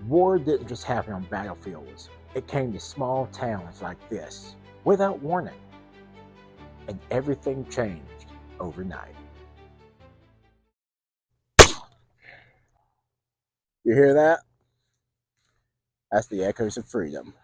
War didn't just happen on battlefields. It came to small towns like this, without warning. And everything changed overnight. You hear that? That's the echoes of freedom.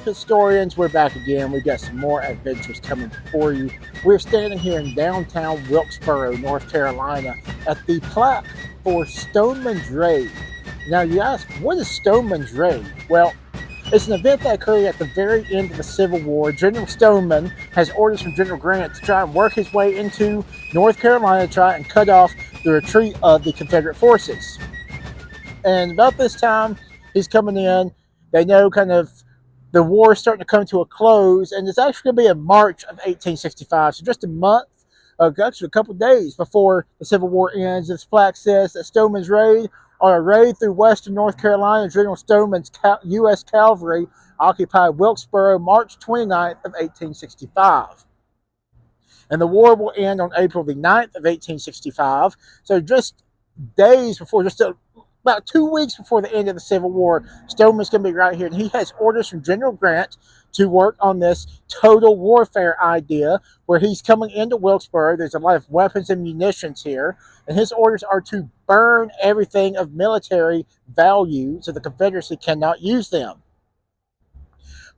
Historians, we're back again. We've got some more adventures coming for you. We're standing here in downtown Wilkesboro, North Carolina, at the plaque for Stoneman's Raid. Now you ask, what is Stoneman's Raid? Well, it's an event that occurred at the very end of the Civil War. General Stoneman has orders from General Grant to try and work his way into North Carolina to try and cut off the retreat of the Confederate forces. And about this time, he's coming in. They know kind of the war is starting to come to a close, and it's actually going to be in March of 1865, so just a month, actually a couple of days before the Civil War ends. This plaque says that Stoneman's Raid, on a raid through western North Carolina, General Stoneman's U.S. cavalry occupied Wilkesboro March 29th of 1865. And the war will end on April the 9th of 1865, so just days before, about 2 weeks before the end of the Civil War, Stoneman's going to be right here, and he has orders from General Grant to work on this total warfare idea where he's coming into Wilkesboro. There's a lot of weapons and munitions here, and his orders are to burn everything of military value so the Confederacy cannot use them.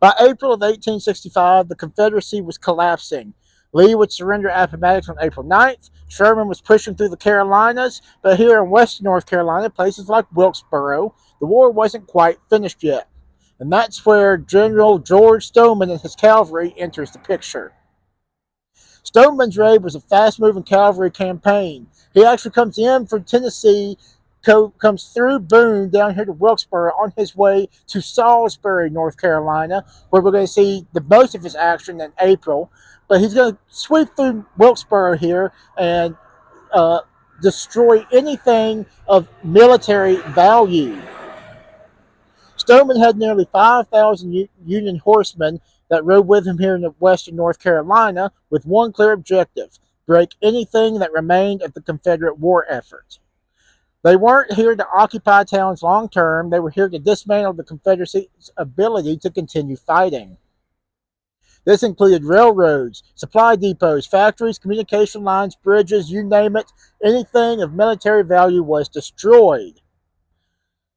By April of 1865, the Confederacy was collapsing. Lee would surrender Appomattox on April 9th. Sherman was pushing through the Carolinas, but here in western North Carolina, places like Wilkesboro, the war wasn't quite finished yet. And that's where General George Stoneman and his cavalry enters the picture. Stoneman's Raid was a fast-moving cavalry campaign. He actually comes in from Tennessee, comes through Boone down here to Wilkesboro on his way to Salisbury, North Carolina, where we're going to see the most of his action in April. But he's going to sweep through Wilkesboro here and destroy anything of military value. Stoneman had nearly 5,000 Union horsemen that rode with him here in western North Carolina with one clear objective: break anything that remained of the Confederate war effort. They weren't here to occupy towns long term. They were here to dismantle the Confederacy's ability to continue fighting. This included railroads, supply depots, factories, communication lines, bridges, you name it. Anything of military value was destroyed.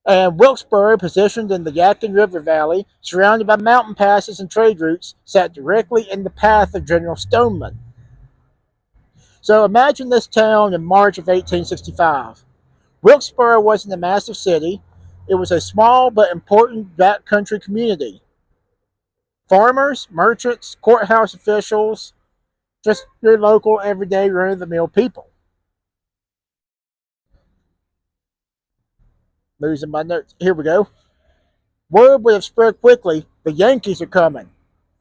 And Wilkesboro, positioned in the Yadkin River Valley, surrounded by mountain passes and trade routes, sat directly in the path of General Stoneman. So imagine this town in March of 1865. Wilkesboro wasn't a massive city. It was a small but important backcountry community. Farmers, merchants, courthouse officials, just your local, everyday, run-of-the-mill people. Losing my notes. Here we go. Word would have spread quickly. The Yankees are coming.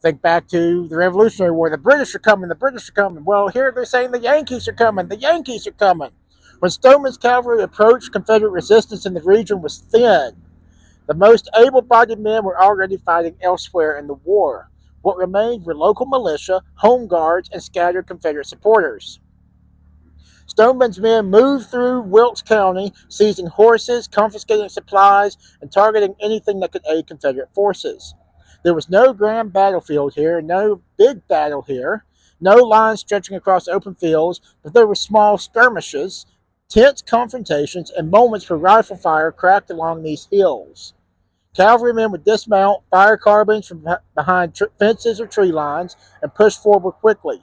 Think back to the Revolutionary War. The British are coming. The British are coming. Well, here they're saying the Yankees are coming. The Yankees are coming. When Stoneman's cavalry approached, Confederate resistance in the region was thin. The most able-bodied men were already fighting elsewhere in the war. What remained were local militia, home guards, and scattered Confederate supporters. Stoneman's men moved through Wilkes County, seizing horses, confiscating supplies, and targeting anything that could aid Confederate forces. There was no grand battlefield here, no big battle here, no lines stretching across open fields, but there were small skirmishes, tense confrontations, and moments where rifle fire cracked along these hills. Cavalrymen would dismount, fire carbines from behind fences or tree lines, and push forward quickly.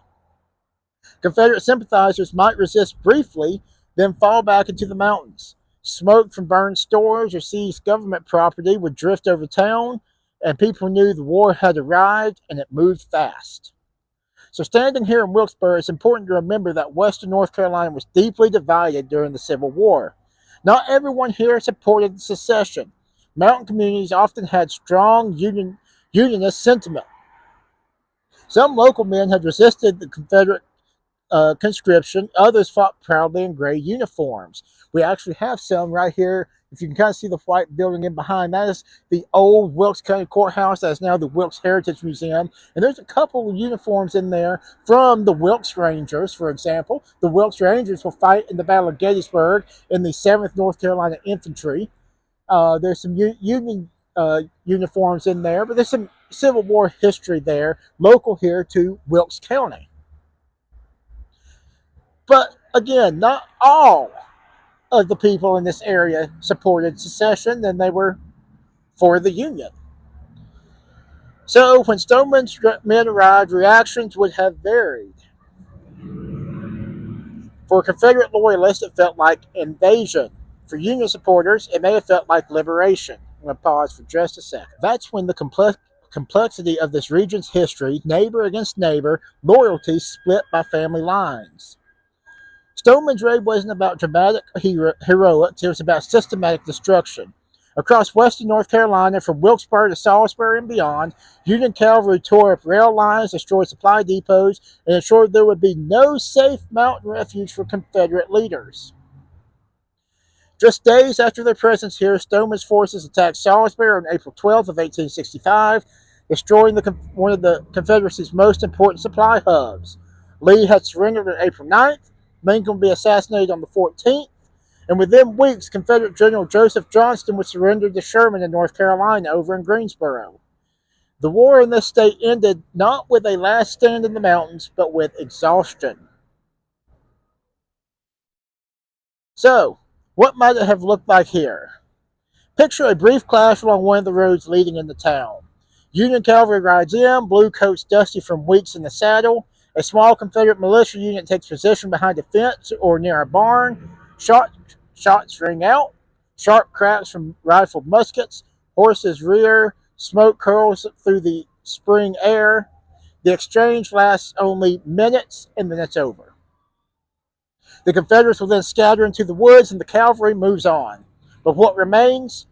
Confederate sympathizers might resist briefly, then fall back into the mountains. Smoke from burned stores or seized government property would drift over town, and people knew the war had arrived, and it moved fast. So standing here in Wilkesboro, it's important to remember that Western North Carolina was deeply divided during the Civil War. Not everyone here supported secession. Mountain communities often had strong Unionist sentiment. Some local men had resisted the Confederate conscription. Others fought proudly in gray uniforms. We actually have some right here. If you can kind of see the white building in behind, that is the old Wilkes County Courthouse. That is now the Wilkes Heritage Museum. And there's a couple of uniforms in there from the Wilkes Rangers, for example. The Wilkes Rangers will fight in the Battle of Gettysburg in the 7th North Carolina Infantry. There's some Union uniforms in there, but there's some Civil War history there, local here to Wilkes County. But again, not all of the people in this area supported secession, and they were for the Union. So when Stoneman's men arrived, reactions would have varied. For Confederate loyalists, it felt like invasion. For Union supporters, it may have felt like liberation. I'm going to pause for just a second. That's when the complexity of this region's history, neighbor against neighbor, loyalty split by family lines. Stoneman's raid wasn't about dramatic heroics, it was about systematic destruction. Across western North Carolina, from Wilkesboro to Salisbury and beyond, Union cavalry tore up rail lines, destroyed supply depots, and ensured there would be no safe mountain refuge for Confederate leaders. Just days after their presence here, Stoneman's forces attacked Salisbury on April 12th of 1865, destroying one of the Confederacy's most important supply hubs. Lee had surrendered on April 9th. Lincoln would be assassinated on the 14th, and within weeks, Confederate General Joseph Johnston would surrender to Sherman in North Carolina over in Greensboro. The war in this state ended not with a last stand in the mountains, but with exhaustion. So, what might it have looked like here? Picture a brief clash along one of the roads leading into town. Union cavalry rides in, blue coats dusty from weeks in the saddle. A small Confederate militia unit takes position behind a fence or near a barn. Shots ring out. Sharp cracks from rifled muskets. Horses rear. Smoke curls through the spring air. The exchange lasts only minutes, and then it's over. The Confederates will then scatter into the woods, and the cavalry moves on. But what remains?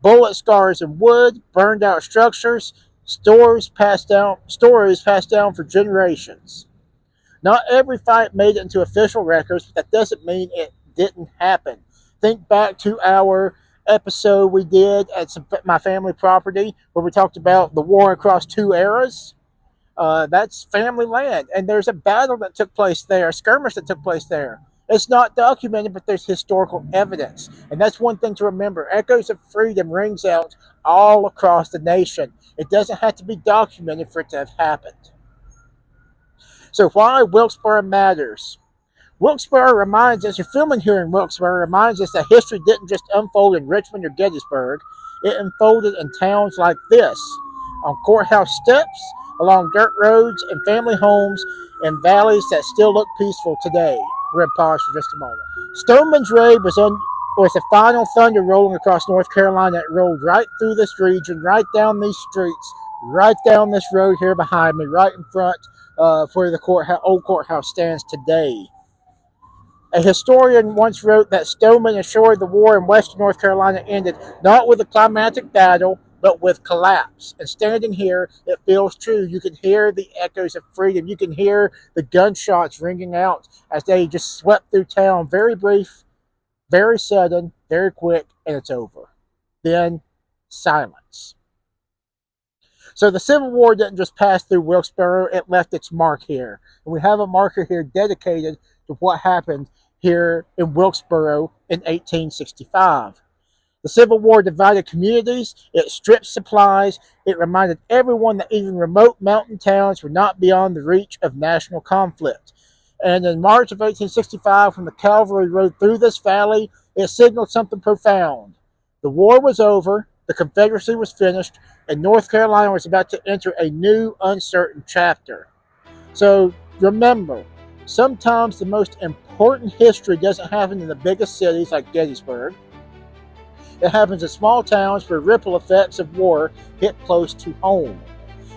Bullet scars in wood, burned out structures, stories passed down for generations. Not every fight made it into official records, but that doesn't mean it didn't happen. Think back to our episode we did at my family property where we talked about the war across two eras. That's family land, and there's a battle that took place there, a skirmish that took place there. It's not documented, but there's historical evidence. And that's one thing to remember. Echoes of freedom rings out all across the nation. It doesn't have to be documented for it to have happened. So why Wilkesboro matters? Wilkesboro reminds us, you're filming here in Wilkesboro, reminds us that history didn't just unfold in Richmond or Gettysburg. It unfolded in towns like this, on courthouse steps, along dirt roads, and family homes in valleys that still look peaceful today. We're going to pause for just a moment. Stoneman's raid was the final thunder rolling across North Carolina. It rolled right through this region, right down these streets, right down this road here behind me, right in front where the old courthouse stands today. A historian once wrote that Stoneman assured the war in western North Carolina ended not with a climactic battle, but with collapse. And standing here, it feels true. You can hear the echoes of freedom. You can hear the gunshots ringing out as they just swept through town. Very brief, very sudden, very quick, and it's over. Then silence. So the Civil War didn't just pass through Wilkesboro, it left its mark here. And we have a marker here dedicated to what happened here in Wilkesboro in 1865. The Civil War divided communities, it stripped supplies, it reminded everyone that even remote mountain towns were not beyond the reach of national conflict. And in March of 1865, when the cavalry rode through this valley, it signaled something profound. The war was over, the Confederacy was finished, and North Carolina was about to enter a new, uncertain chapter. So remember, sometimes the most important history doesn't happen in the biggest cities like Gettysburg. It happens in small towns where ripple effects of war hit close to home.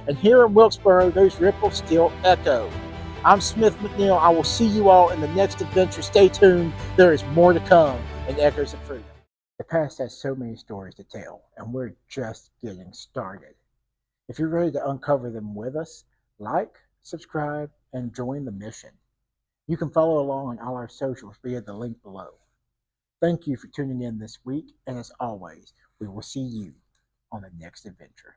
And here in Wilkesboro, those ripples still echo. I'm Smith McNeill. I will see you all in the next adventure. Stay tuned. There is more to come in Echoes of Freedom. The past has so many stories to tell, and we're just getting started. If you're ready to uncover them with us, like, subscribe, and join the mission. You can follow along on all our socials via the link below. Thank you for tuning in this week, and as always, we will see you on the next adventure.